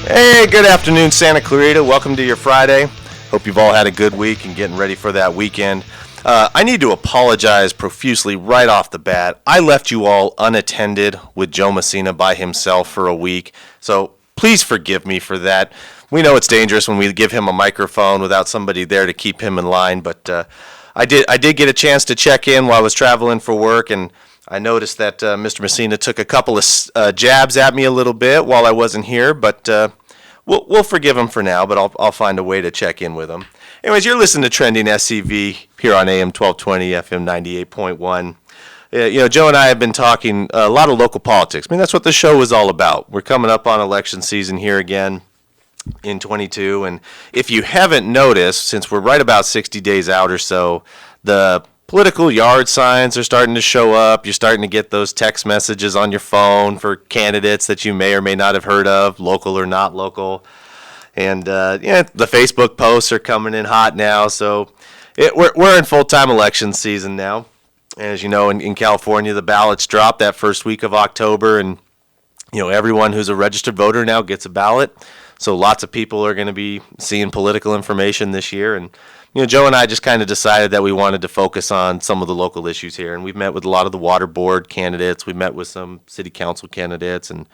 Hey, good afternoon, Santa Clarita. Welcome to your Friday. Hope you've all had a good week and getting ready for that weekend. I need to apologize profusely right off the bat. I left you all unattended with Joe Messina by himself for a week, so please forgive me for that. We know it's dangerous when we give him a microphone without somebody there to keep him in line, but I did get a chance to check in while I was traveling for work, and I noticed that Mr. Messina took a couple of jabs at me a little bit while I wasn't here, but we'll forgive him for now, but I'll find a way to check in with him. Anyways, you're listening to Trending SCV here on AM 1220, FM 98.1. Joe and I have been talking a lot of local politics. I mean, that's what the show is all about. We're coming up on election season here again in 22, and if you haven't noticed, since we're right about 60 days out or so, the political yard signs are starting to show up. You're starting to get those text messages on your phone for candidates that you may or may not have heard of, local or not local. And the Facebook posts are coming in hot now. So we're in full-time election season now. As you know, in California, the ballots drop that first week of October, and everyone who's a registered voter now gets a ballot. So lots of people are going to be seeing political information this year, and Joe and I just kind of decided that we wanted to focus on some of the local issues here, and we've met with a lot of the Waterboard candidates. We met with some city council candidates and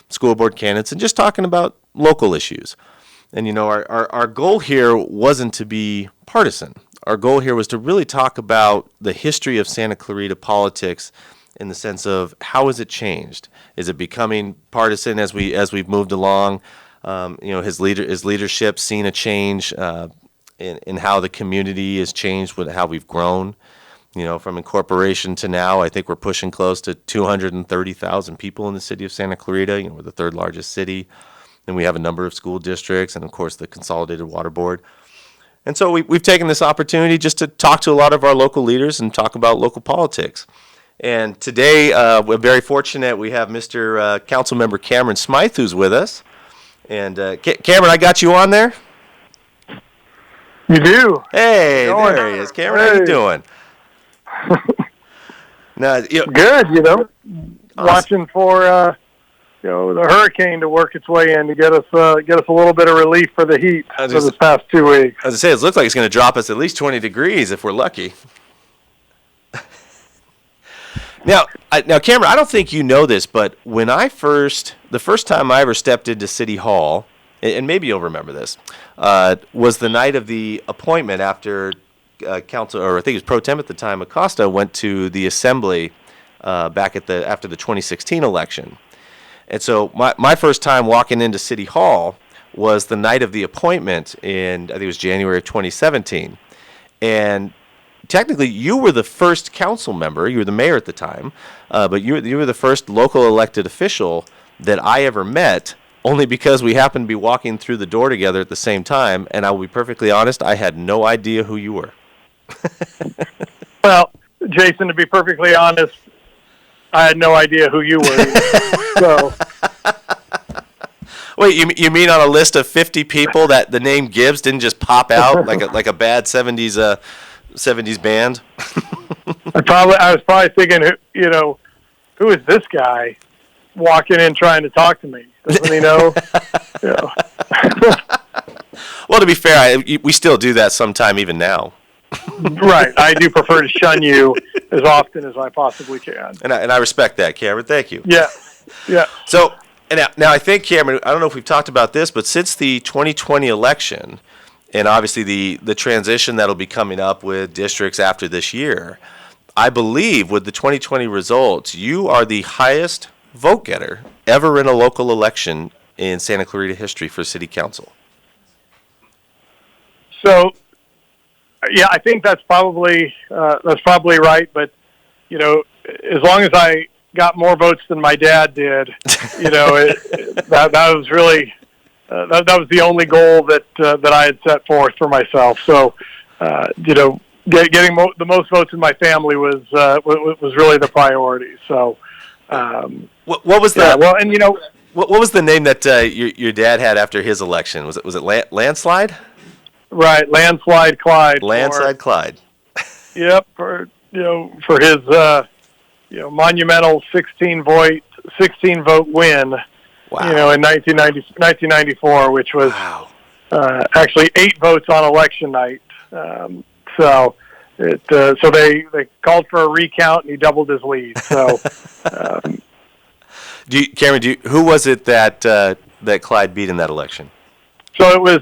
school board candidates, and just talking about local issues. And our goal here wasn't to be partisan. Our goal here was to really talk about the history of Santa Clarita politics in the sense of how has it changed? Is it becoming partisan as we've moved along? His leadership seen a change in how the community has changed with how we've grown, from incorporation to now. I think we're pushing close to 230,000 people in the city of Santa Clarita. We're the third largest city, and we have a number of school districts and, of course, the Consolidated Water Board. And so we've taken this opportunity just to talk to a lot of our local leaders and talk about local politics. And today, we're very fortunate. We have Mr. Councilmember Cameron Smythe, who's with us. And Cameron, I got you on there? You do. Hey, there he is. Cameron, how you doing? Good, watching for the hurricane to work its way in to get us a little bit of relief for the heat for this past 2 weeks. As I say, it looks like it's going to drop us at least 20 degrees if we're lucky. Now, Cameron, I don't think you know this, but when the first time I ever stepped into City Hall, and maybe you'll remember this, was the night of the appointment after Council, or I think it was Pro Tem at the time, Acosta went to the Assembly after the 2016 election. And so my first time walking into City Hall was the night of the appointment in, I think it was January of 2017. And technically, you were the first council member. You were the mayor at the time, but you were the first local elected official that I ever met, only because we happened to be walking through the door together at the same time, and I will be perfectly honest, I had no idea who you were. Well, Jason, to be perfectly honest, I had no idea who you were either. So. Wait, you mean on a list of 50 people that the name Gibbs didn't just pop out like a bad 70s band? I was probably thinking, who is this guy walking in trying to talk to me? Doesn't he know? Well, to be fair, we still do that sometime even now. Right. I do prefer to shun you as often as I possibly can. And I respect that, Cameron. Thank you. Yeah. So, now I think, Cameron, I don't know if we've talked about this, but since the 2020 election, and obviously the transition that'll be coming up with districts after this year, I believe with the 2020 results, you are the highest vote getter ever in a local election in Santa Clarita history for city council. So, yeah, I think that's probably right. But as long as I got more votes than my dad did, that was really that was the only goal that I had set forth for myself. So, getting the most votes in my family was really the priority. So. What was that? Well, and what was the name that your dad had after his election? Was it Landslide? Right, Landslide Clyde. Landslide Clyde. Yep, for his monumental 16 vote win Wow. You know, in 1994, which was Wow. Actually 8 votes on election night. So they called for a recount, and he doubled his lead. So, Cameron, who was it that Clyde beat in that election? so it was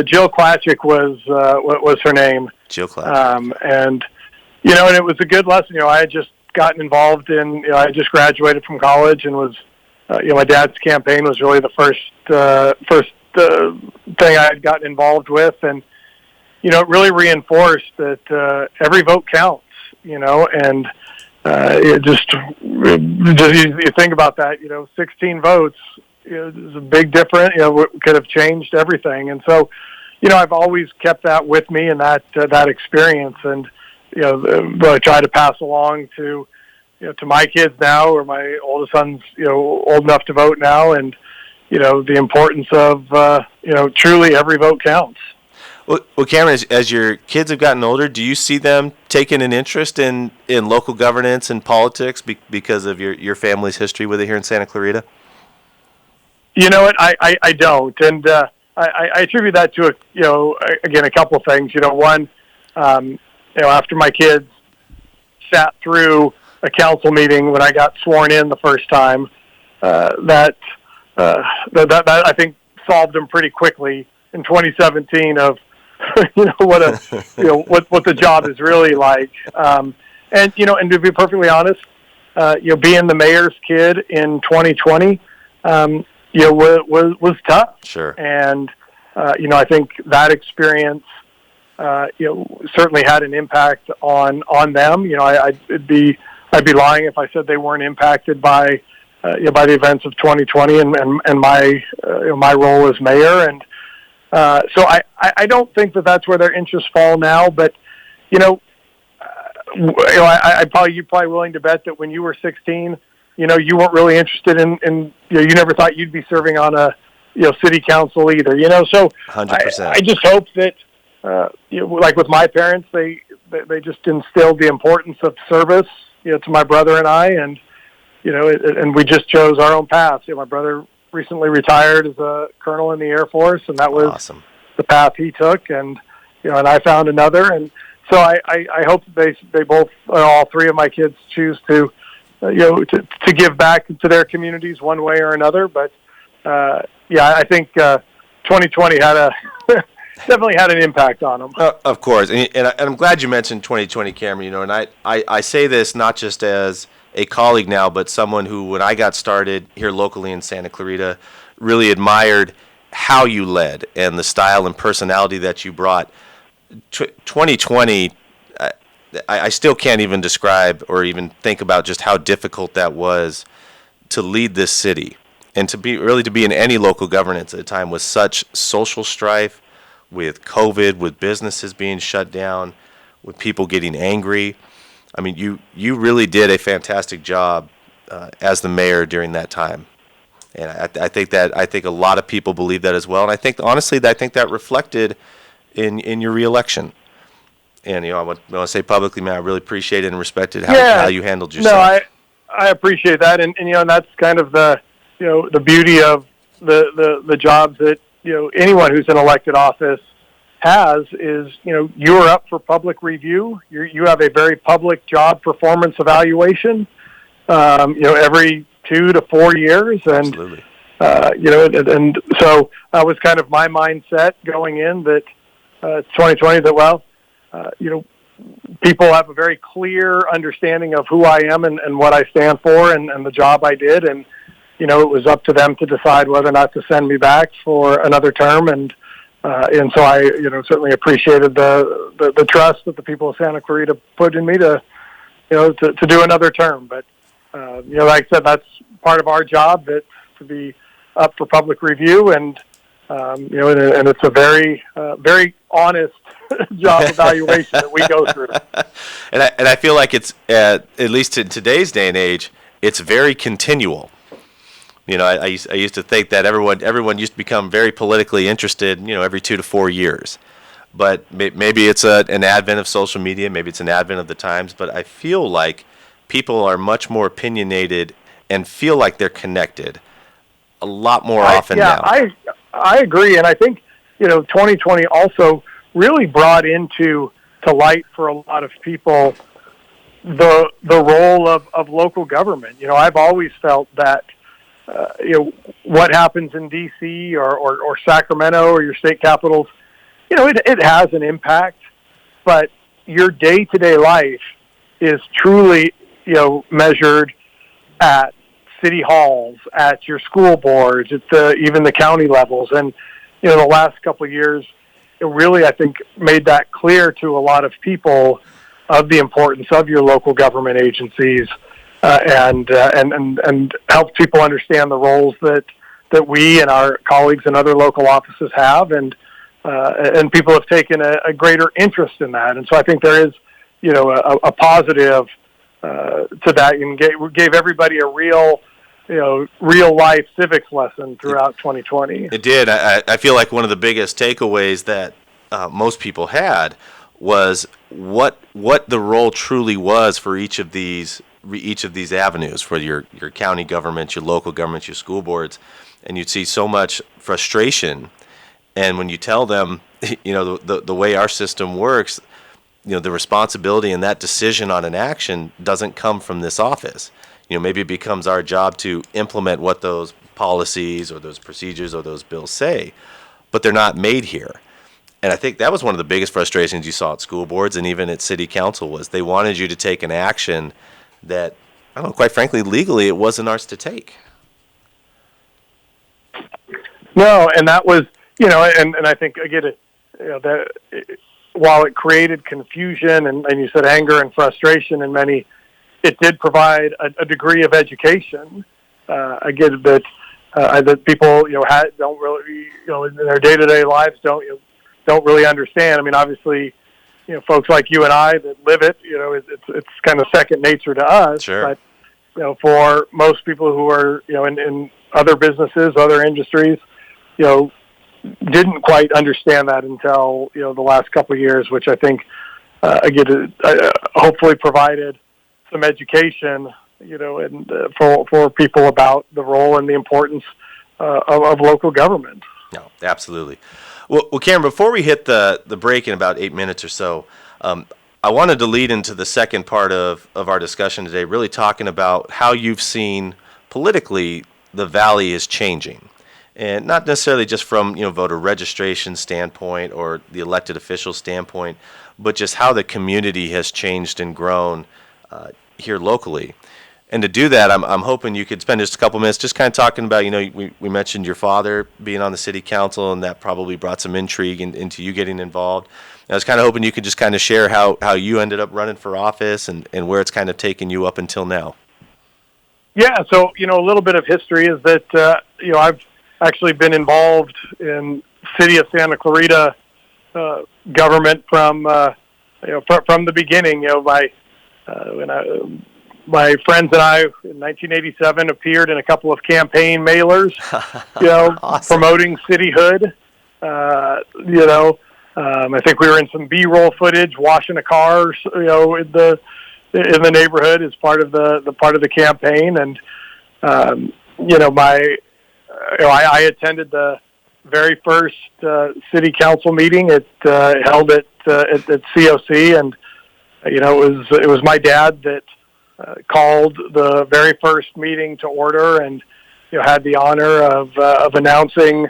Jill Klaczyk was her name. Jill Klaczyk. And it was a good lesson. You know, I had just gotten involved in. I had just graduated from college and was. My dad's campaign was really the first thing I had gotten involved with, and it really reinforced that every vote counts. And it just you think about that. 16 votes is a big difference. Could have changed everything, and so I've always kept that with me and that experience, and really try to pass along to my kids now, or my oldest son's old enough to vote now, and the importance of truly every vote counts. Well, Cameron, as your kids have gotten older, do you see them taking an interest in local governance and politics because of your family's history with it here in Santa Clarita? You know what? I don't, and I attribute that to again, a couple things. One, after my kids sat through a council meeting when I got sworn in the first time, that I think solved them pretty quickly in 2017 of what the job is really like, and to be perfectly honest, being the mayor's kid in 2020, was tough. Sure. And I think that experience certainly had an impact on them. I'd be lying if I said they weren't impacted by the events of 2020 and my role as mayor. And so I don't think that that's where their interests fall now. But you're probably willing to bet that when you were 16, you weren't really interested in you never thought you'd be serving on a city council either. So 100%. I just hope that like with my parents, they just instilled the importance of service to my brother and I, and and we just chose our own paths. My brother recently retired as a colonel in the Air Force, and that was awesome. The path he took, and and I found another, and so I hope that they both, all three of my kids, choose to to give back to their communities one way or another. But I think 2020 had definitely had an impact on them. Of course, and I'm glad you mentioned 2020, Cameron. And I say this not just as a colleague now, but someone who, when I got started here locally in Santa Clarita, really admired how you led and the style and personality that you brought. 2020, I still can't even describe or even think about just how difficult that was to lead this city, and to be in any local governance at a time with such social strife, with COVID, with businesses being shut down, with people getting angry. I mean, you really did a fantastic job as the mayor during that time, and I think a lot of people believe that as well. And I think honestly, I think that reflected in your reelection. And I want to say publicly, man, I really appreciated and respected how you handled yourself. No, I appreciate that, and and that's kind of the the beauty of the jobs that anyone who's in elected office has is, you're up for public review. You have a very public job performance evaluation, every 2 to 4 years. And, Absolutely. And so that was kind of my mindset going in that, 2020 that, people have a very clear understanding of who I am and what I stand for and the job I did. And, it was up to them to decide whether or not to send me back for another term. And so I, certainly appreciated the trust that the people of Santa Clarita put in me to do another term. But, like I said, that's part of our job, that to be up for public review, and and it's a very, very honest job evaluation that we go through. And I feel like it's, at least in today's day and age, it's very continual. I used to think that everyone used to become very politically interested, every 2 to 4 years. But maybe it's an advent of social media, maybe it's an advent of the times, but I feel like people are much more opinionated and feel like they're connected a lot more often now. I agree, and I think 2020 also really brought to light for a lot of people the role of local government. I've always felt that what happens in D.C. or Sacramento or your state capitals, it has an impact, but your day-to-day life is truly measured at city halls, at your school boards, at even the county levels. And the last couple of years, it really, I think, made that clear to a lot of people of the importance of your local government agencies, and help people understand the roles that we and our colleagues in other local offices have, and people have taken a greater interest in that. And so I think there is, a positive to that, and gave everybody a real life civics lesson throughout 2020. It did. I feel like one of the biggest takeaways that most people had was what the role truly was for each of these avenues, for your county government, your local government, your school boards, and you'd see so much frustration. And when you tell them, the way our system works, the responsibility and that decision on an action doesn't come from this office. Maybe it becomes our job to implement what those policies or those procedures or those bills say, but they're not made here. And I think that was one of the biggest frustrations you saw at school boards and even at city council, was they wanted you to take an action that, I don't know, quite frankly, legally it wasn't ours to take. No, and that was, and I think, again, that while it created confusion and you said anger and frustration in many, it did provide a degree of education. Again, that people don't really in their day-to-day lives don't really understand. I mean, obviously, folks like you and I that live it, it's kind of second nature to us. Sure. But for most people who are in other businesses, other industries, didn't quite understand that until the last couple of years, which I think again hopefully provided some education, and for people about the role and the importance of local government. No, absolutely. Well, Cameron, before we hit the break in about 8 minutes or so, I wanted to lead into the second part of our discussion today, really talking about how you've seen politically the Valley is changing. And not necessarily just from voter registration standpoint or the elected official standpoint, but just how the community has changed and grown here locally. And to do that, I'm hoping you could spend just a couple minutes just kind of talking about, we mentioned your father being on the city council, and that probably brought some intrigue into you getting involved. And I was kind of hoping you could just kind of share how you ended up running for office and where it's kind of taken you up until now. Yeah, so, a little bit of history is that, I've actually been involved in city of Santa Clarita government from the beginning. My friends and I in 1987 appeared in a couple of campaign mailers, awesome. Promoting cityhood. I think we were in some B-roll footage, washing a car, in the neighborhood as part of the campaign. And I attended the very first city council meeting held at COC, and it was my dad that called the very first meeting to order, and had the honor of announcing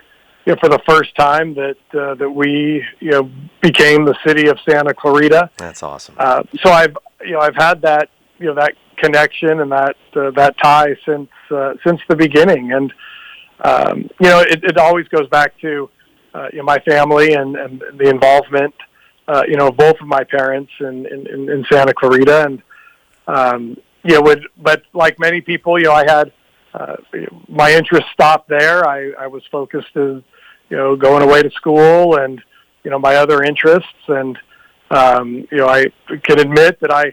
for the first time that we became the city of Santa Clarita. That's awesome. So I've had that that connection and that tie since the beginning, and it always goes back to my family and the involvement of both of my parents in Santa Clarita. And but like many people, I had my interest stopped there. I was focused as going away to school and my other interests, and I can admit that I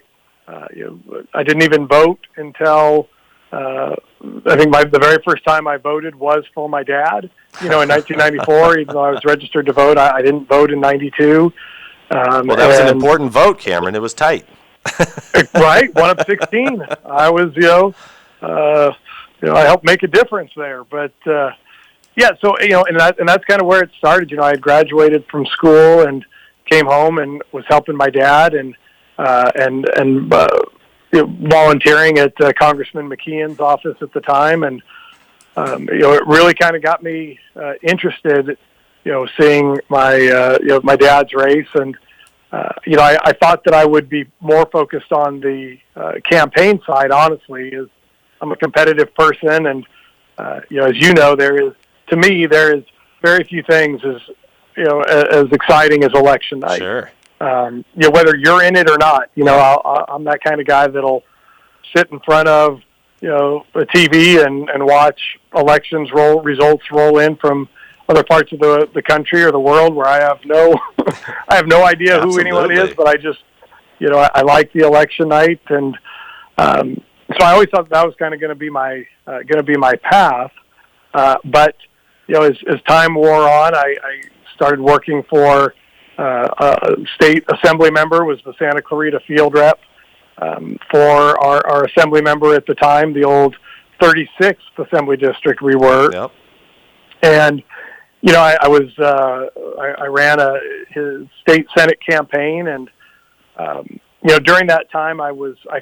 didn't even vote until I think the very first time I voted was for my dad. In 1994, even though I was registered to vote, I didn't vote in '92. Well, that was an important vote, Cameron. It was tight. Right, 1 of 16. I was, I helped make a difference there. But yeah, so and that's kind of where it started. I had graduated from school and came home and was helping my dad and volunteering at Congressman McKeon's office at the time, and it really kind of got me interested. Seeing my dad's race, and I thought that I would be more focused on the campaign side. Honestly, is I'm a competitive person, and as there is very few things as exciting as election night. Sure. Whether you're in it or not, I'm that kind of guy that'll sit in front of a TV and watch results roll in from other parts of the country or the world where I have no idea who anyone is, but I just I like the election night, and so I always thought that was kind of going to be my path. But as time wore on, I started working for a state assembly member, was the Santa Clarita field rep for our assembly member at the time, the old 36th Assembly District we were. Yep. And I ran his state Senate campaign, and during that time I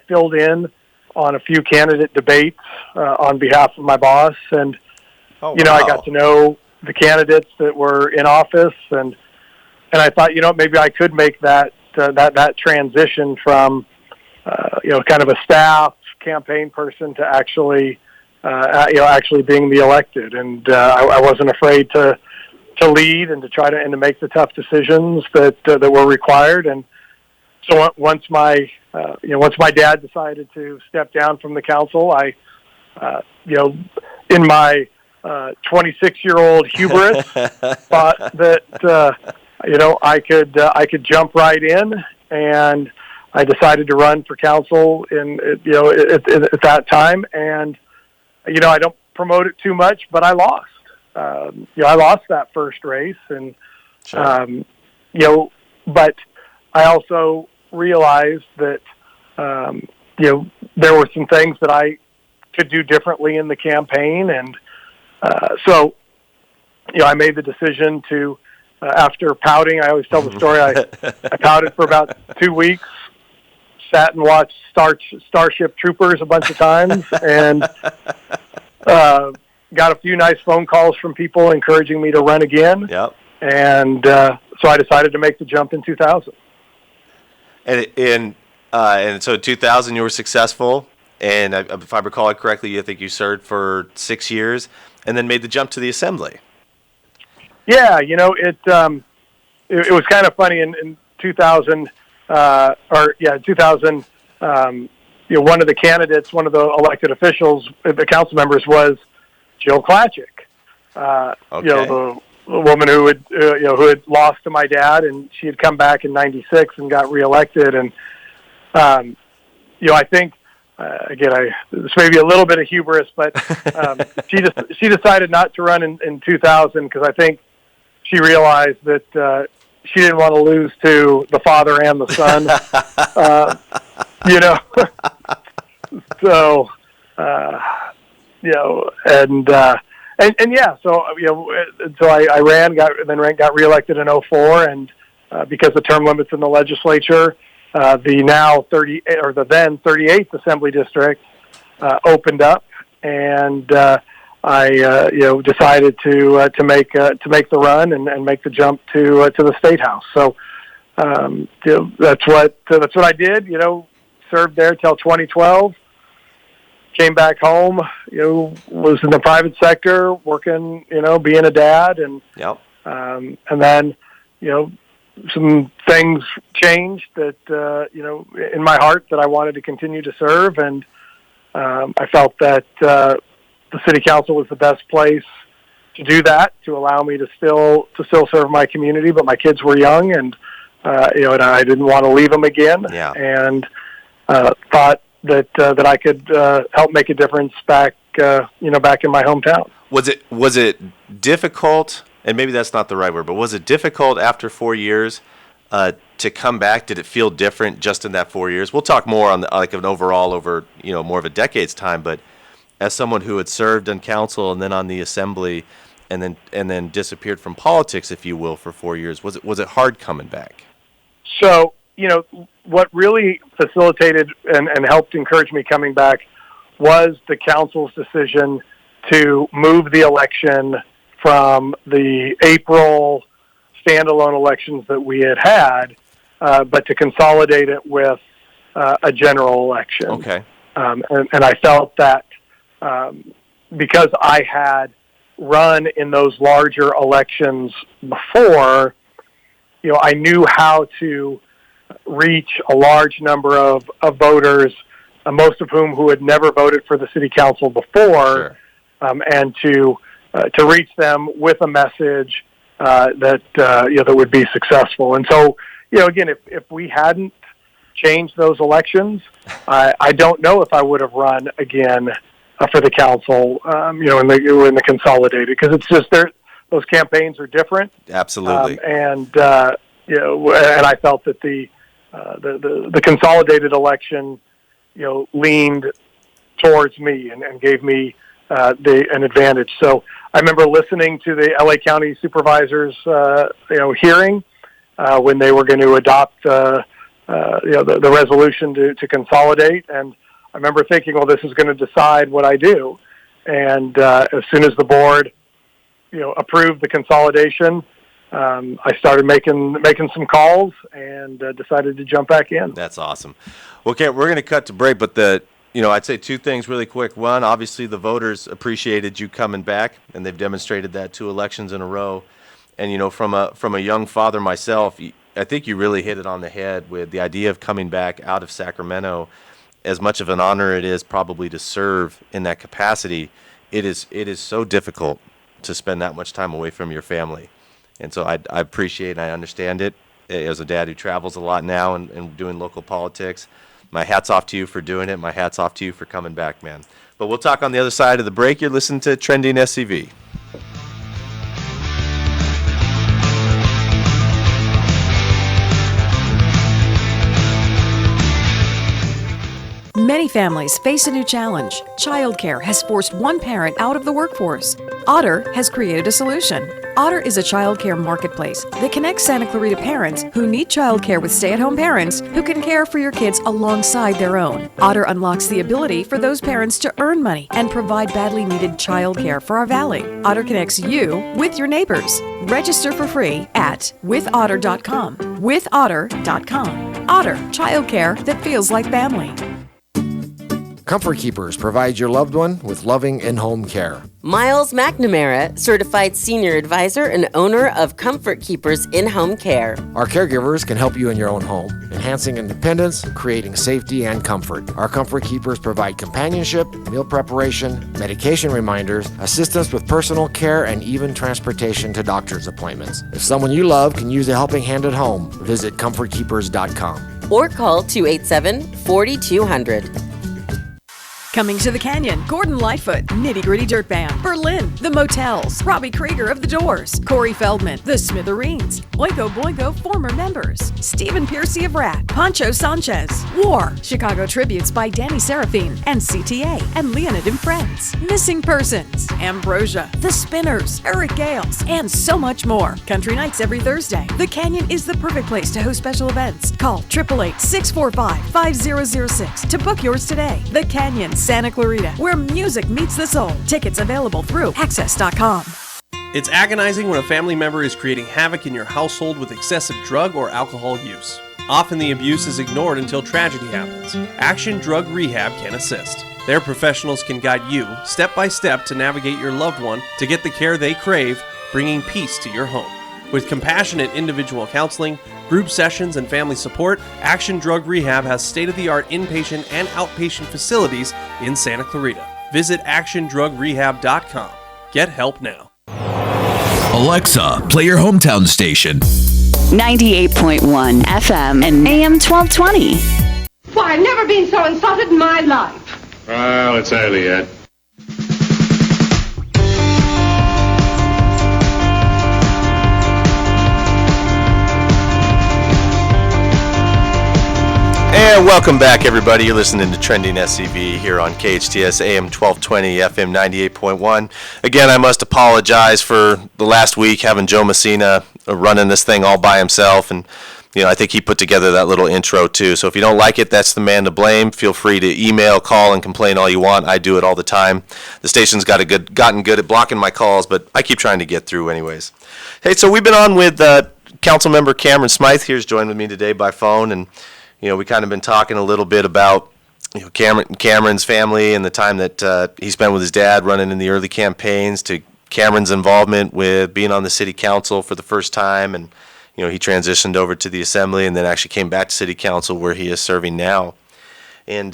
filled in on a few candidate debates on behalf of my boss, and I got to know the candidates that were in office, and I thought maybe I could make that transition from kind of a staff campaign person to actually being the elected, and I wasn't afraid to lead and to try to make the tough decisions that were required. And so once my dad decided to step down from the council, I in my 26-year-old hubris thought that I could jump right in, and I decided to run for council at that time. And I don't promote it too much, but I lost. I lost that first race, and sure. But I also realized that there were some things that I could do differently in the campaign, and so I made the decision to, after pouting, I always tell the story, I pouted for about 2 weeks, sat and watched Starship Troopers a bunch of times, and got a few nice phone calls from people encouraging me to run again. Yep. And so I decided to make the jump in 2000. And so in 2000 you were successful, and if I recall it correctly, I think you served for 6 years, and then made the jump to the assembly. Yeah, it was kind of funny in 2000. 2000. One of the candidates, one of the elected officials, the council members, was Jill Klatchik. Okay. The woman who had lost to my dad, and she had come back in '96 and got reelected. And I think this may be a little bit of hubris, but she decided not to run in 2000 because I think she realized that she didn't want to lose to the father and the son. So so I ran, got reelected in 2004, and because of term limits in the legislature, the then 38th Assembly District opened up, and I decided to make the run and make the jump to the State House. So that's what I did. Served there till 2012. Came back home. Was in the private sector working. Being a dad, and yep. And then some things changed that in my heart that I wanted to continue to serve, and I felt that the city council was the best place to do that, to allow me to still serve my community. But my kids were young, and and I didn't want to leave them again. Yeah. And thought that I could help make a difference back in my hometown. Was it difficult? And maybe that's not the right word, but was it difficult after 4 years to come back? Did it feel different just in that 4 years? We'll talk more on an overall over more of a decade's time. But as someone who had served on council and then on the assembly, and then disappeared from politics, if you will, for 4 years, was it hard coming back? So, what really facilitated and helped encourage me coming back was the council's decision to move the election from the April standalone elections that we had, but to consolidate it with a general election. Okay. And I felt that because I had run in those larger elections before, I knew how to reach a large number of voters, most of who had never voted for the city council before, sure. And to reach them with a message that would be successful. And so, again, if we hadn't changed those elections, I don't know if I would have run again for the council, in the consolidated, because it's just those campaigns are different. Absolutely. And I felt that the consolidated election, leaned towards me and gave me an advantage. So I remember listening to the LA County Supervisors, hearing when they were going to adopt, the resolution to consolidate. And I remember thinking, well, this is going to decide what I do. And as soon as the board, approved the consolidation, I started making some calls and decided to jump back in. That's awesome. Okay, we're going to cut to break, but I'd say two things really quick. One, obviously the voters appreciated you coming back, and they've demonstrated that 2 elections in a row. And from a young father myself, I think you really hit it on the head with the idea of coming back out of Sacramento. As much of an honor it is probably to serve in that capacity, it is so difficult to spend that much time away from your family. And so I appreciate and I understand it. As a dad who travels a lot now and doing local politics, my hat's off to you for doing it. My hat's off to you for coming back, man. But we'll talk on the other side of the break. You're listening to Trending SCV. Many families face a new challenge. Childcare has forced one parent out of the workforce. Otter has created a solution. Otter is a childcare marketplace that connects Santa Clarita parents who need childcare with stay-at-home parents who can care for your kids alongside their own. Otter unlocks the ability for those parents to earn money and provide badly needed childcare for our valley. Otter connects you with your neighbors. Register for free at withotter.com. Withotter.com. Otter, childcare that feels like family. Comfort Keepers provides your loved one with loving in-home care. Miles McNamara, certified senior advisor and owner of Comfort Keepers in-home care. Our caregivers can help you in your own home, enhancing independence, creating safety and comfort. Our Comfort Keepers provide companionship, meal preparation, medication reminders, assistance with personal care, and even transportation to doctor's appointments. If someone you love can use a helping hand at home, visit comfortkeepers.com. Or call 287-4200. Coming to the Canyon, Gordon Lightfoot, Nitty Gritty Dirt Band, Berlin, The Motels, Robbie Krieger of The Doors, Corey Feldman, The Smithereens, Oingo Boingo former members, Stephen Piercy of Rat, Pancho Sanchez, War, Chicago Tributes by Danny Seraphine, and CTA, and Leonid and Friends, Missing Persons, Ambrosia, The Spinners, Eric Gales, and so much more. Country nights every Thursday. The Canyon is the perfect place to host special events. Call 888-645-5006 to book yours today. The Canyon, Santa Clarita, where music meets the soul. Tickets available through access.com. It's agonizing when a family member is creating havoc in your household with excessive drug or alcohol use. Often the abuse is ignored until tragedy happens. Action Drug Rehab can assist. Their professionals can guide you step by step to navigate your loved one to get the care they crave, bringing peace to your home. With compassionate individual counseling, group sessions, and family support, Action Drug Rehab has state-of-the-art inpatient and outpatient facilities in Santa Clarita. Visit actiondrugrehab.com. Get help now. Alexa, play your hometown station. 98.1 FM and AM 1220. Why, I've never been so insulted in my life. Well, it's early yet. And And welcome back, everybody. You're listening to Trending SCV here on KHTS AM 1220, FM 98.1. Again, I must apologize for the last week having Joe Messina running this thing all by himself. And, I think he put together that little intro, too. So if you don't like it, that's the man to blame. Feel free to email, call, and complain all you want. I do it all the time. The station's gotten good at blocking my calls, but I keep trying to get through anyways. Hey, so we've been on with Councilmember Cameron Smythe. Here's joined with me today by phone, and we kind of been talking a little bit about Cameron's family and the time that he spent with his dad running in the early campaigns, to Cameron's involvement with being on the city council for the first time, and he transitioned over to the assembly and then actually came back to city council where he is serving now. And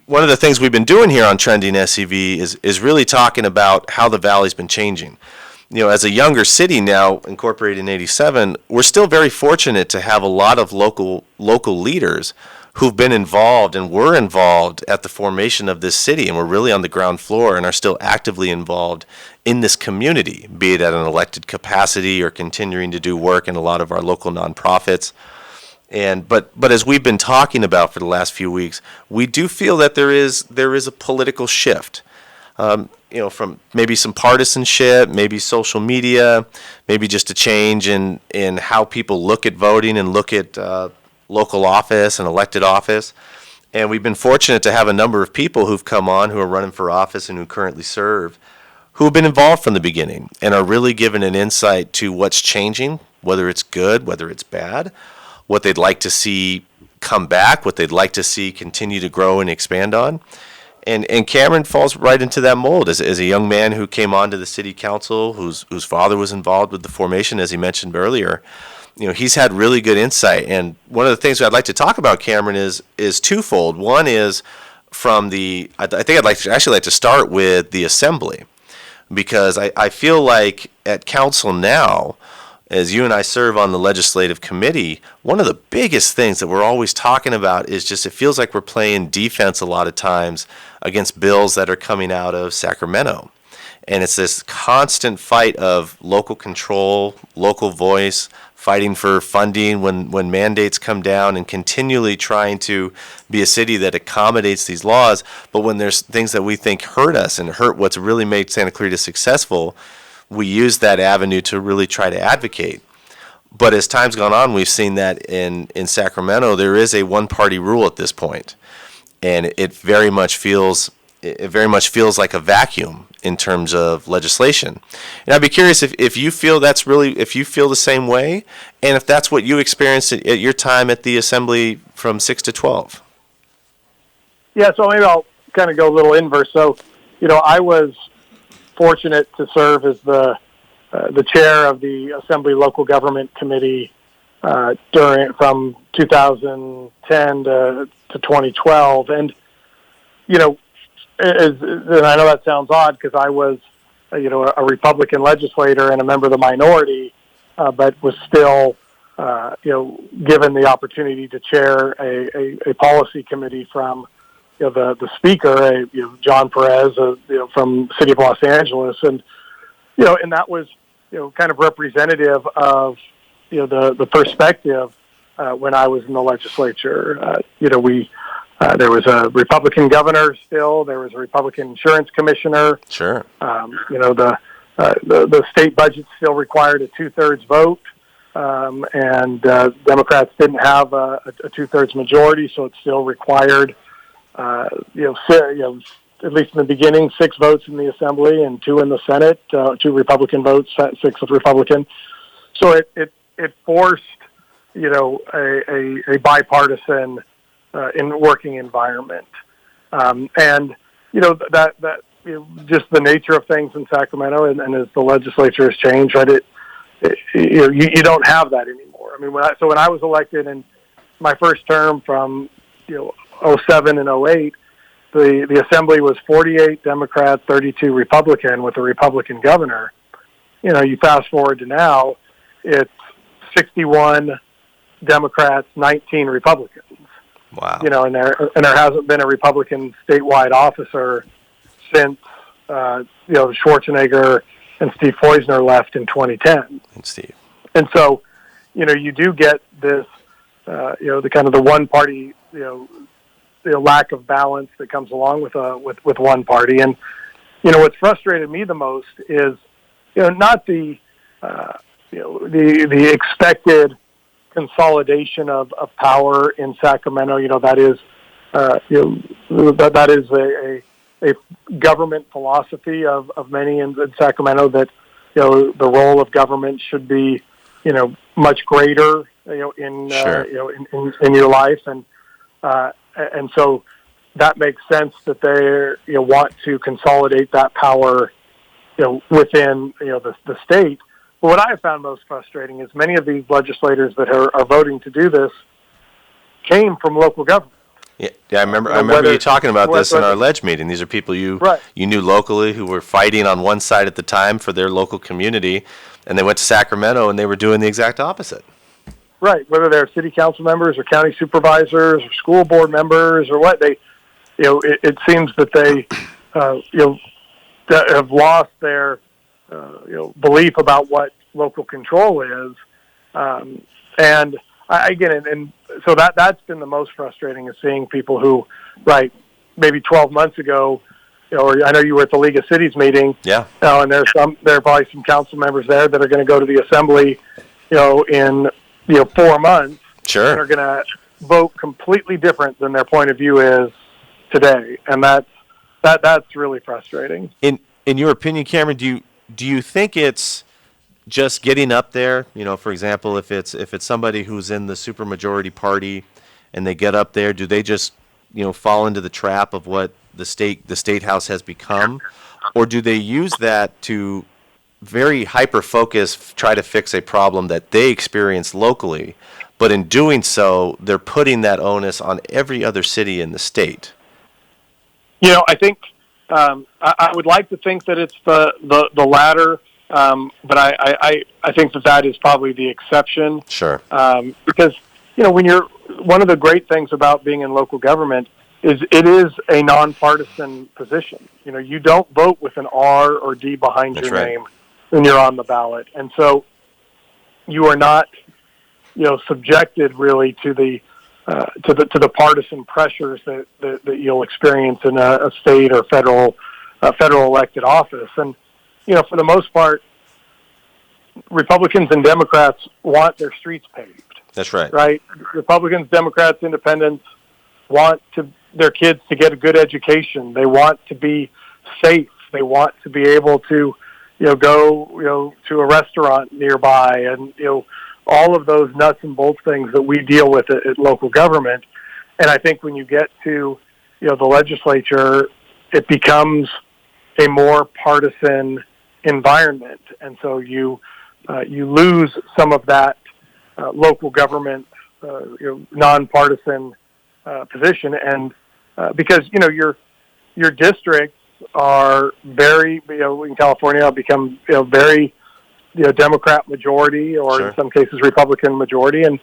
one of the things we've been doing here on Trending SCV is really talking about how the valley's been changing. As a younger city now, incorporated in '87, we're still very fortunate to have a lot of local leaders who've been involved and were involved at the formation of this city, and were really on the ground floor and are still actively involved in this community, be it at an elected capacity or continuing to do work in a lot of our local nonprofits. But as we've been talking about for the last few weeks, we do feel that there is a political shift. From maybe some partisanship, maybe social media, maybe just a change in how people look at voting and look at local office and elected office. And we've been fortunate to have a number of people who've come on who are running for office and who currently serve, who have been involved from the beginning and are really giving an insight to what's changing, whether it's good, whether it's bad, what they'd like to see come back, what they'd like to see continue to grow and expand on. And Cameron falls right into that mold as a young man who came onto the city council, whose father was involved with the formation, as he mentioned earlier. He's had really good insight. And one of the things I'd like to talk about, Cameron, is twofold. One is from I think I'd like to start with the assembly, because I feel like at council now, as you and I serve on the legislative committee, one of the biggest things that we're always talking about is just, it feels like we're playing defense a lot of times against bills that are coming out of Sacramento. And it's this constant fight of local control, local voice, fighting for funding when mandates come down, and continually trying to be a city that accommodates these laws. But when there's things that we think hurt us and hurt what's really made Santa Clarita successful, we use that avenue to really try to advocate. But as time's gone on, we've seen that in Sacramento, there is a one-party rule at this point. And it very much feels like a vacuum in terms of legislation. And I'd be curious if you feel if you feel the same way, and if that's what you experienced at your time at the assembly from 6 to 12. Yeah, so maybe I'll kind of go a little inverse. So, I was fortunate to serve as the chair of the Assembly Local Government Committee from 2010 to 2012, and and I know that sounds odd because I was a Republican legislator and a member of the minority, but was still given the opportunity to chair a policy committee from the speaker, John Perez, from the city of Los Angeles, and and that was kind of representative of the perspective when I was in the legislature. There was a Republican governor still. There was a Republican insurance commissioner. Sure. The state budget still required a 2/3 vote, and Democrats didn't have a 2/3 majority, so it still required, at least in the beginning, 6 votes in the Assembly and 2 in the Senate, 2 Republican votes, 6 of Republican. So it forced, a bipartisan in working environment, and just the nature of things in Sacramento, and as the legislature has changed, right? You don't have that anymore. I mean, when I was elected in my first term from 07 and 08, the Assembly was 48 Democrat, 32 Republican, with a Republican governor. You fast forward to now, it's 61 Democrats, 19 Republicans. Wow. And there hasn't been a Republican statewide officer since Schwarzenegger and Steve Foisner left in 2010. And Steve. And so, you do get this the kind of the one party, the lack of balance that comes along with one party. And what's frustrated me the most is not the the expected consolidation of power in Sacramento. That is that is a government philosophy of many in Sacramento, that the role of government should be much greater in your life, and so that makes sense that they want to consolidate that power within the state. But what I have found most frustrating is many of these legislators that are voting to do this came from local government. Yeah, I remember you talking about this in our ledge meeting. These are people you knew locally who were fighting on one side at the time for their local community, and they went to Sacramento and they were doing the exact opposite. Right, whether they're city council members or county supervisors or school board members or what, they, it seems that they, have lost their, belief about what local control is, and so that's been the most frustrating, is seeing people who, maybe 12 months ago, or I know you were at the League of Cities meeting. Yeah. And there are probably some council members there that are going to go to the assembly, in 4 months. Sure. And are going to vote completely different than their point of view is today, and that's really frustrating. In your opinion, Cameron, do you think it's just getting up there? For example, if it's somebody who's in the supermajority party and they get up there, do they just fall into the trap of what the state house has become, or do they use that to very hyper focus, try to fix a problem that they experience locally, but in doing so, they're putting that onus on every other city in the state? I think I would like to think that it's the latter. But I think that is probably the exception. Sure. Because, one of the great things about being in local government is it is a nonpartisan position. You don't vote with an R or D behind your name when you're on the ballot. And so you are not, subjected really to the partisan pressures that you'll experience in a state or federal elected office. And, for the most part, Republicans and Democrats want their streets paved. That's right. Right? Republicans, Democrats, Independents want their kids to get a good education. They want to be safe. They want to be able to, go, to a restaurant nearby, and, all of those nuts and bolts things that we deal with at local government. And I think when you get to, the legislature, it becomes a more partisan environment, and so you lose some of that local government nonpartisan position, and because your districts are very, in California become very Democrat majority, or Sure. in some cases Republican majority, and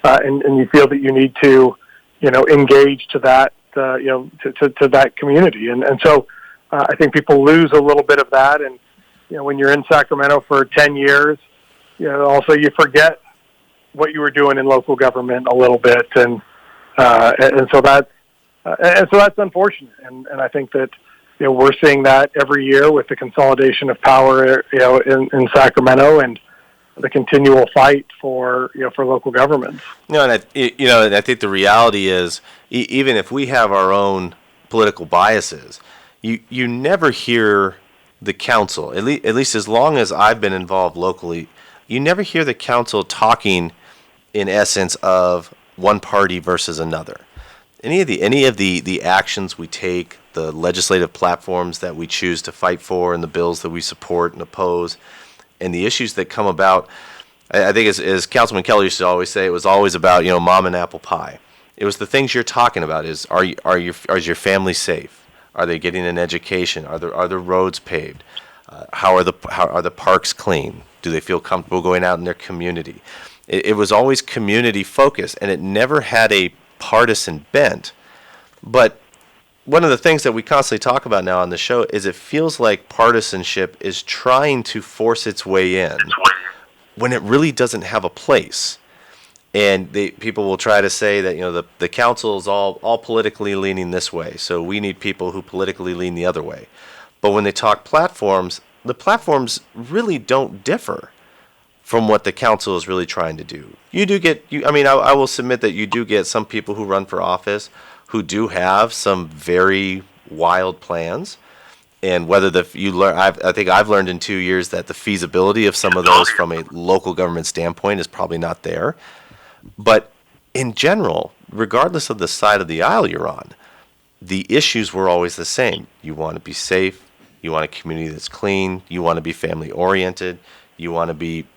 you feel that you need to engage to that to that community, and so I think people lose a little bit of that. And when you're in Sacramento for 10 years, also you forget what you were doing in local government a little bit, and so that's unfortunate. And I think that we're seeing that every year with the consolidation of power in Sacramento, and the continual fight for local governments. And I think the reality is, even if we have our own political biases, you never hear the council, at least as long as I've been involved locally, you never hear the council talking in essence of one party versus another. Any of the actions we take, the legislative platforms that we choose to fight for, and the bills that we support and oppose, and the issues that come about, I think as Councilman Keller used to always say, it was always about mom and apple pie. It was the things you're talking about. Is is your family safe? Are they getting an education? Are the roads paved? How are the parks clean? Do they feel comfortable going out in their community? It was always community focused, and it never had a partisan bent. But one of the things that we constantly talk about now on the show is it feels like partisanship is trying to force its way in when it really doesn't have a place. And people will try to say that, the council is all politically leaning this way, so we need people who politically lean the other way. But when they talk platforms, the platforms really don't differ from what the council is really trying to do. You do get, I will submit that you do get some people who run for office who do have some very wild plans. And whether I think I've learned in 2 years that the feasibility of some of those from a local government standpoint is probably not there. But in general, regardless of the side of the aisle you're on, the issues were always the same. You want to be safe. You want a community that's clean. You want to be family oriented. You want to be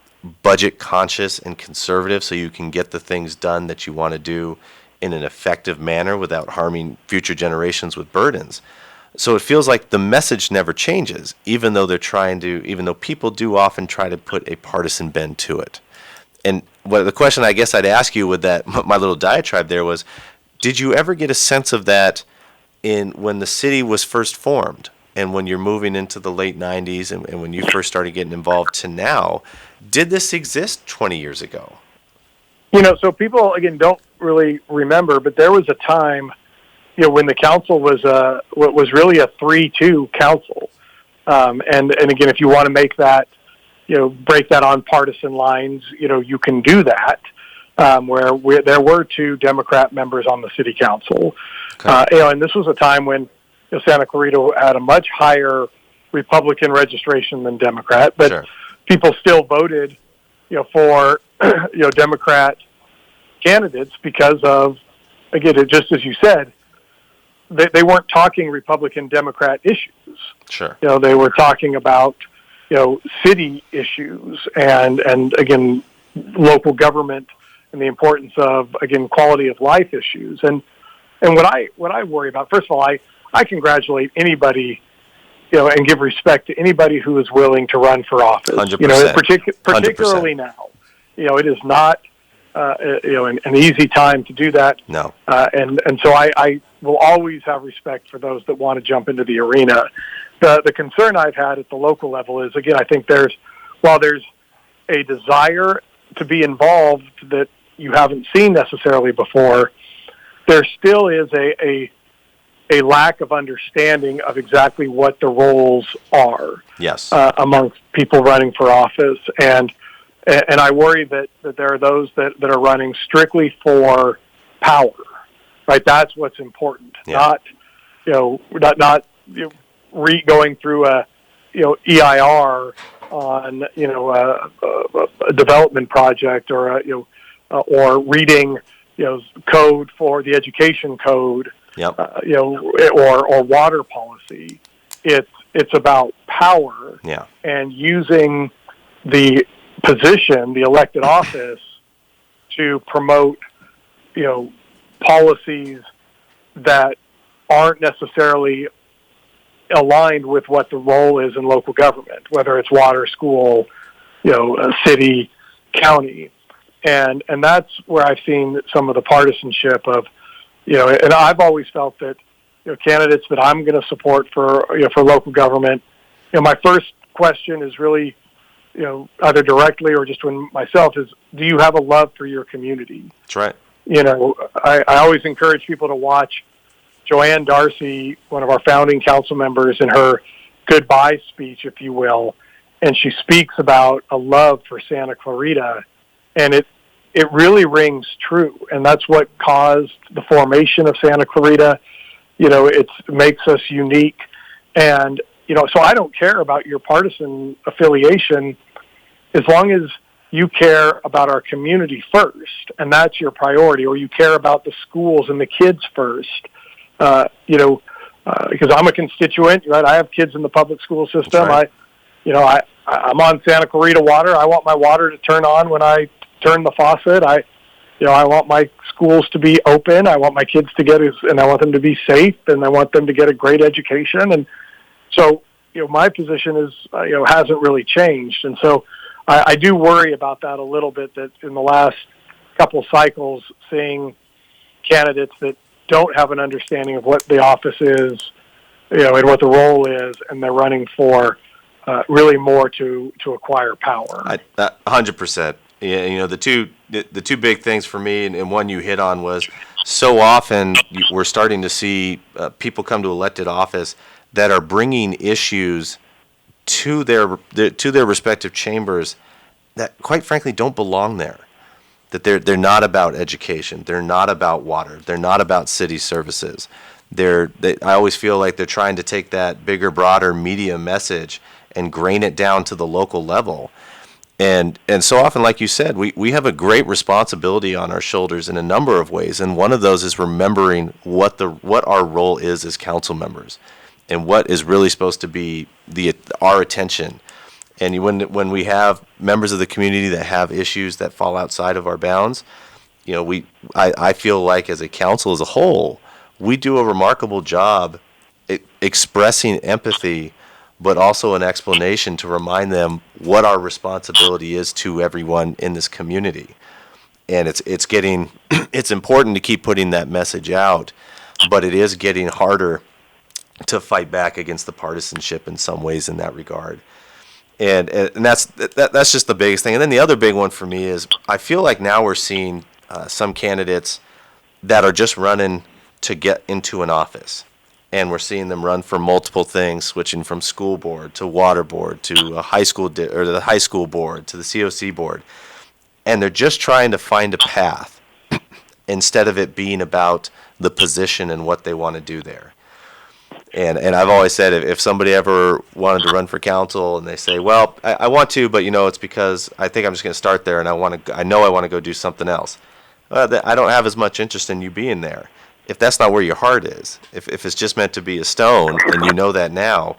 budget conscious and conservative so you can get the things done that you want to do in an effective manner without harming future generations with burdens. So it feels like the message never changes, even though people do often try to put a partisan bend to it. And the question I guess I'd ask you with that, my little diatribe there was, did you ever get a sense of that when the city was first formed and when you're moving into the late 90s and when you first started getting involved to now? Did this exist 20 years ago? So people, again, don't really remember, but there was a time, when the council was really a 3-2 council. And again, if you want to make that, break that on partisan lines, you can do that, where there were 2 Democrat members on the city council. Okay. And this was a time when Santa Clarita had a much higher Republican registration than Democrat, but sure, people still voted, for, Democrat candidates because of, again, just as you said, they weren't talking Republican-Democrat issues. Sure. They were talking about, city issues and again, local government and the importance of, again, quality of life issues. And what I worry about, first of all, I congratulate anybody, and give respect to anybody who is willing to run for office. 100%. Particularly 100%. Now, it is not, an easy time to do that. No. And so I will always have respect for those that want to jump into the arena. The concern I've had at the local level is, again, I think while there's a desire to be involved that you haven't seen necessarily before, there still is a lack of understanding of exactly what the roles are. Yes. Amongst people running for office. And I worry that there are those that are running strictly for power, right? That's what's important. Yeah. Not going through a EIR on a development project or or reading code for the education code. Yep. Or water policy. It's about power. Yeah. And using the position, the elected office, to promote, policies that aren't necessarily aligned with what the role is in local government, whether it's water, school, city, county. And that's where I've seen some of the partisanship of, and I've always felt that, candidates that I'm going to support for local government, my first question is really, either directly or just when myself is, do you have a love for your community? That's right. I always encourage people to watch Joanne Darcy, one of our founding council members, in her goodbye speech, if you will, and she speaks about a love for Santa Clarita, and it really rings true, and that's what caused the formation of Santa Clarita. It makes us unique, and so I don't care about your partisan affiliation as long as you care about our community first, and that's your priority, or you care about the schools and the kids first. Because I'm a constituent, right? I have kids in the public school system. Right. I'm on Santa Clarita Water. I want my water to turn on when I turn the faucet. I want my schools to be open. I want my kids and I want them to be safe, and I want them to get a great education. And so, my position is, hasn't really changed. And so I do worry about that a little bit, that in the last couple cycles, seeing candidates that don't have an understanding of what the office is, and what the role is, and they're running for really more to acquire power. 100%. Yeah, the two big things for me, and one you hit on, was so often we're starting to see people come to elected office that are bringing issues to their respective chambers that, quite frankly, don't belong there. That they're not about education, they're not about water, they're not about city services. I always feel like they're trying to take that bigger, broader media message and grain it down to the local level. And so often, like you said, we have a great responsibility on our shoulders in a number of ways, and one of those is remembering what our role is as council members, and what is really supposed to be our attention. And when we have members of the community that have issues that fall outside of our bounds, I feel like as a council as a whole, we do a remarkable job expressing empathy, but also an explanation to remind them what our responsibility is to everyone in this community. And it's important to keep putting that message out, but it is getting harder to fight back against the partisanship in some ways in that regard. And that's just the biggest thing. And then the other big one for me is I feel like now we're seeing some candidates that are just running to get into an office. And we're seeing them run for multiple things, switching from school board to water board to a high school or the high school board to the COC board. And they're just trying to find a path instead of it being about the position and what they want to do there. And I've always said if somebody ever wanted to run for council and they say, well, I want to, but it's because I think I'm just going to start there and I know I want to go do something else. I don't have as much interest in you being there. If that's not where your heart is, if it's just meant to be a stone, and you know that now,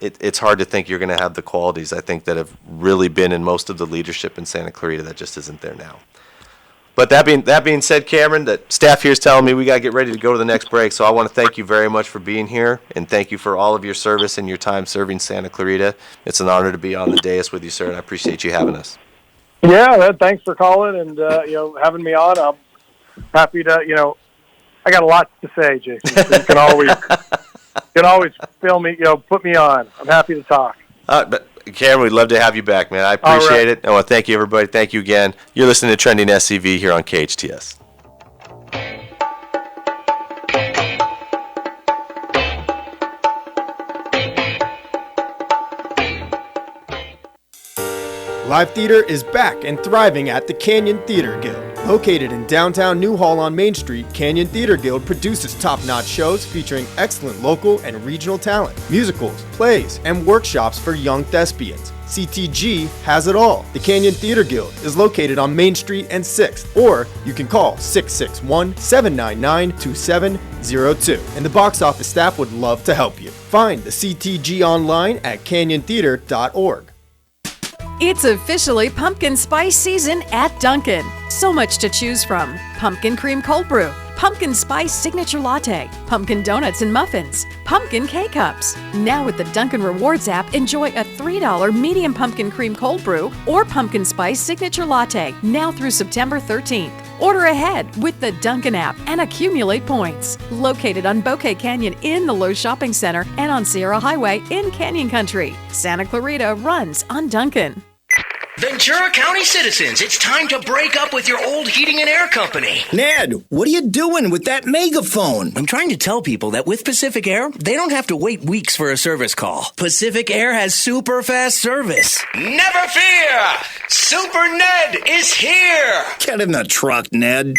it's hard to think you're going to have the qualities, I think, that have really been in most of the leadership in Santa Clarita that just isn't there now. But that being said, Cameron, that staff here is telling me we got to get ready to go to the next break, so I want to thank you very much for being here, and thank you for all of your service and your time serving Santa Clarita. It's an honor to be on the dais with you, sir, and I appreciate you having us. Yeah, thanks for calling and having me on. I'm happy to, I got a lot to say, Jason. You can always fill me, put me on. I'm happy to talk. But Cameron, we'd love to have you back, man. I appreciate it. I want to thank you, everybody. Thank you again. You're listening to Trending SCV here on KHTS. Live theater is back and thriving at the Canyon Theater Guild. Located in downtown Newhall on Main Street, Canyon Theater Guild produces top-notch shows featuring excellent local and regional talent, musicals, plays, and workshops for young thespians. CTG has it all. The Canyon Theater Guild is located on Main Street and 6th, or you can call 661-799-2702, and the box office staff would love to help you. Find the CTG online at canyontheater.org. It's officially pumpkin spice season at Dunkin'. So much to choose from. Pumpkin cream cold brew, pumpkin spice signature latte, pumpkin donuts and muffins, pumpkin K-Cups. Now with the Dunkin' Rewards app, enjoy a $3 medium pumpkin cream cold brew or pumpkin spice signature latte now through September 13th. Order ahead with the Dunkin' app and accumulate points. Located on Bouquet Canyon in the Lowe's Shopping Center and on Sierra Highway in Canyon Country. Santa Clarita runs on Dunkin'. Ventura County citizens, it's time to break up with your old heating and air company. Ned, what are you doing with that megaphone? I'm trying to tell people that with Pacific Air, they don't have to wait weeks for a service call. Pacific Air has super fast service. Never fear! Super Ned is here! Get in the truck, Ned.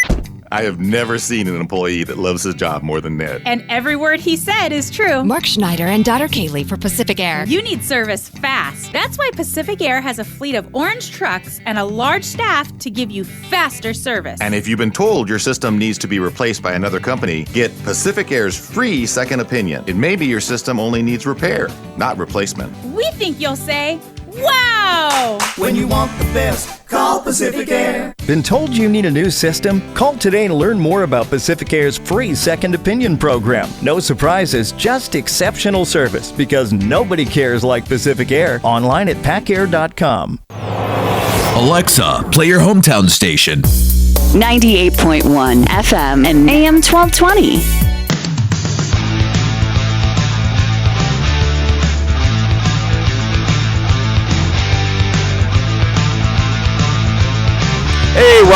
I have never seen an employee that loves his job more than Ned. And every word he said is true. Mark Schneider and daughter Kaylee for Pacific Air. You need service fast. That's why Pacific Air has a fleet of orange trucks and a large staff to give you faster service. And if you've been told your system needs to be replaced by another company, get Pacific Air's free second opinion. It may be your system only needs repair, not replacement. We think you'll say, wow! When you want the best, call Pacific Air. Been told you need a new system? Call today to learn more about Pacific Air's free second opinion program. No surprises, just exceptional service because nobody cares like Pacific Air. Online at pacair.com. Alexa, play your hometown station. 98.1 FM and AM 1220.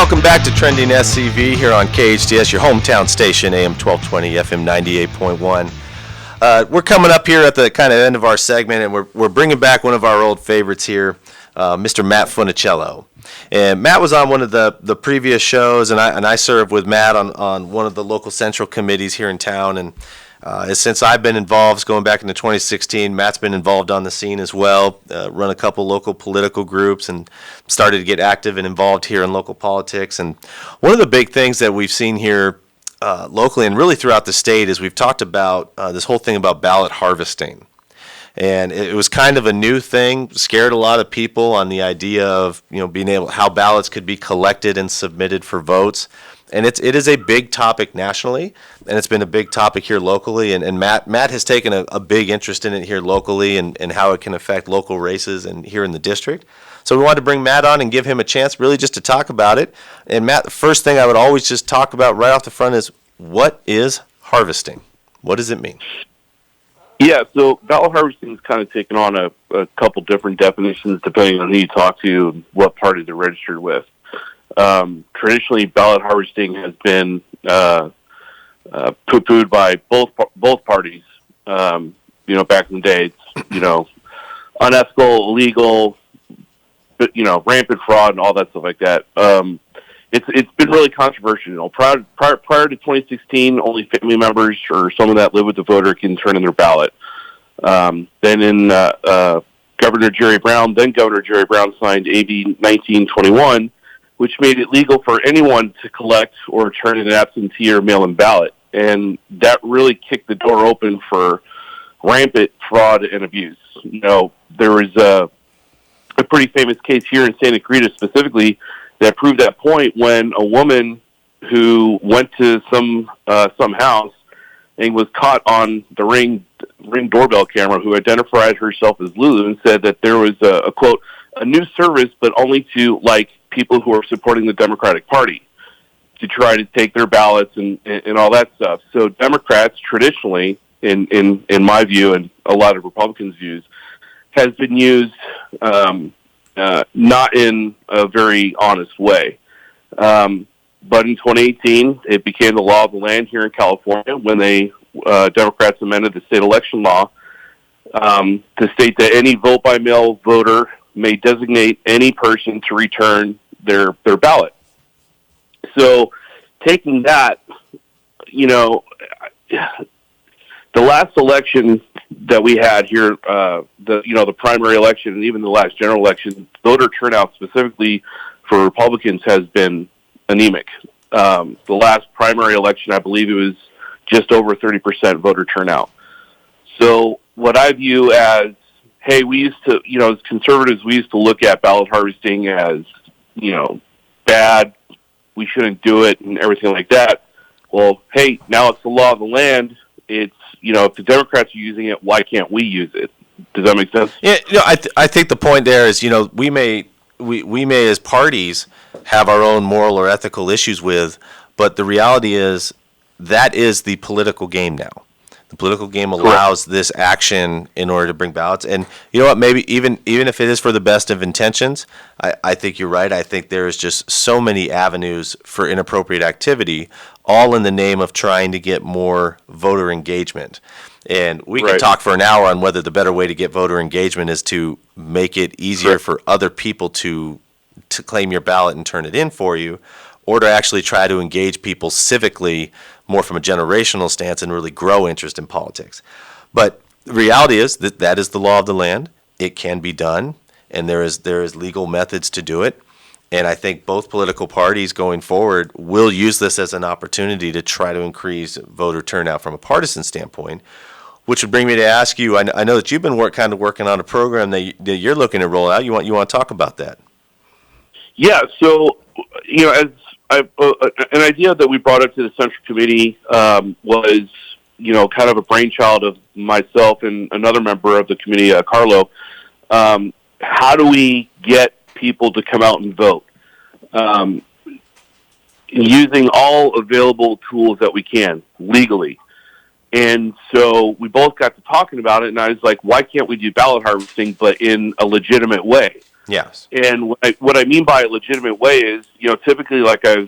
welcome back to Trending SCV here on KHTS, your hometown station, AM 1220, FM 98.1. We're coming up here at the kind of end of our segment, and we're bringing back one of our old favorites here, Mr. Matt Funicello. And Matt was on one of the previous shows, and I served with Matt on one of the local central committees here in town. And since I've been involved, going back into 2016, Matt's been involved on the scene as well, run a couple local political groups, and started to get active and involved here in local politics. And one of the big things that we've seen here locally and really throughout the state is we've talked about this whole thing about ballot harvesting. And it was kind of a new thing, scared a lot of people on the idea of, being able, how ballots could be collected and submitted for votes. And it is a big topic nationally, and it's been a big topic here locally. And Matt has taken a big interest in it here locally and how it can affect local races and here in the district. So we wanted to bring Matt on and give him a chance really just to talk about it. And Matt, the first thing I would always just talk about right off the front is, what is harvesting? What does it mean? Yeah, so ballot harvesting has kind of taken on a couple different definitions depending on who you talk to and what party they're registered with. Traditionally, ballot harvesting has been poo-pooed by both parties. Back in the day, it's unethical, illegal, but rampant fraud and all that stuff like that. It's been really controversial. Prior to 2016, only family members or someone that live with the voter can turn in their ballot. Then in Governor Jerry Brown signed AB 1921, which made it legal for anyone to collect or turn in an absentee or mail-in ballot. And that really kicked the door open for rampant fraud and abuse. There was a pretty famous case here in Santa Clarita specifically that proved that point when a woman who went to some house and was caught on the Ring doorbell camera, who identified herself as Lulu and said that there was a quote, a new service, but only to people who are supporting the Democratic Party to try to take their ballots and all that stuff. So Democrats traditionally, in my view and a lot of Republicans' views, has been used not in a very honest way. But in 2018, it became the law of the land here in California when Democrats amended the state election law to state that any vote-by-mail voter may designate any person to return their ballot. So taking that, the last election that we had here, the primary election and even the last general election, voter turnout specifically for Republicans has been anemic. The last primary election, I believe it was just over 30% voter turnout. So what I view as, hey, we used to, as conservatives, we used to look at ballot harvesting as, bad, we shouldn't do it and everything like that. Well, hey, now it's the law of the land. It's, if the Democrats are using it, why can't we use it? Does that make sense? Yeah, I think the point there is, we may as parties have our own moral or ethical issues with, but the reality is that is the political game now. The political game allows this action in order to bring ballots. And you know what, maybe even if it is for the best of intentions, I think you're right. I think there is just so many avenues for inappropriate activity, all in the name of trying to get more voter engagement. And we can talk for an hour on whether the better way to get voter engagement is to make it easier for other people to claim your ballot and turn it in for you, or to actually try to engage people civically more from a generational stance and really grow interest in politics. But the reality is that is the law of the land. It can be done, and there is legal methods to do it. And I think both political parties going forward will use this as an opportunity to try to increase voter turnout from a partisan standpoint, which would bring me to ask you, I know that you've been working on a program that you're looking to roll out. You want to talk about that? Yeah, so, as an idea that we brought up to the Central Committee was, kind of a brainchild of myself and another member of the committee, Carlo. How do we get people to come out and vote? Using all available tools that we can, legally. And so we both got to talking about it, and I was like, why can't we do ballot harvesting, but in a legitimate way? Yes. And what I mean by a legitimate way is, typically, like I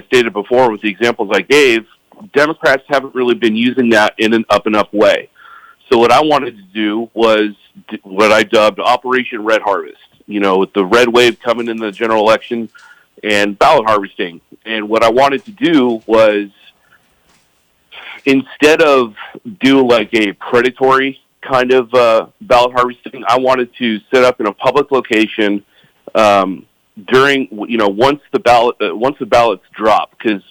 stated before with the examples I gave, Democrats haven't really been using that in an up-and-up way. So what I wanted to do was what I dubbed Operation Red Harvest, with the red wave coming in the general election and ballot harvesting. And what I wanted to do was, instead of do like a predatory kind of ballot harvesting, I wanted to set up in a public location during, once the ballots drop, because,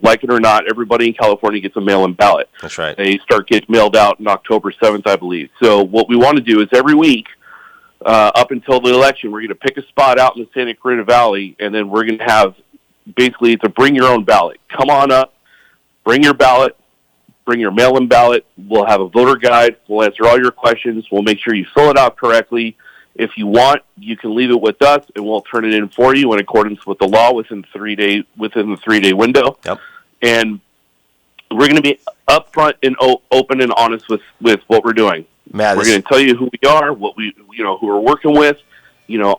like it or not, everybody in California gets a mail-in ballot. That's right. They start getting mailed out on October 7th, I believe. So what we want to do is every week, up until the election, we're going to pick a spot out in the Santa Clarita Valley, and then we're going to have, basically, it's a bring your own ballot. Come on up, bring your ballot, bring your mail-in ballot. We'll have a voter guide. We'll answer all your questions. We'll make sure you fill it out correctly. If you want, you can leave it with us, and we'll turn it in for you in accordance with the law within the 3-day window. Yep. And we're going to be upfront and open and honest with what we're doing. Matt, we're going to tell you who we are, what we, who we're working with,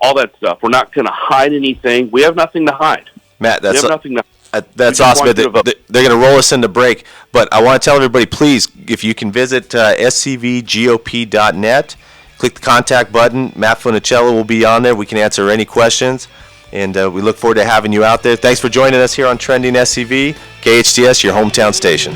all that stuff. We're not going to hide anything. We have nothing to hide. Matt, we have nothing to hide. That's awesome. They're going to roll us into break, but I want to tell everybody, please, if you can visit scvgop.net, click the contact button. Matt Funicello will be on there. We can answer any questions, and we look forward to having you out there. Thanks for joining us here on Trending SCV, KHTS, your hometown station.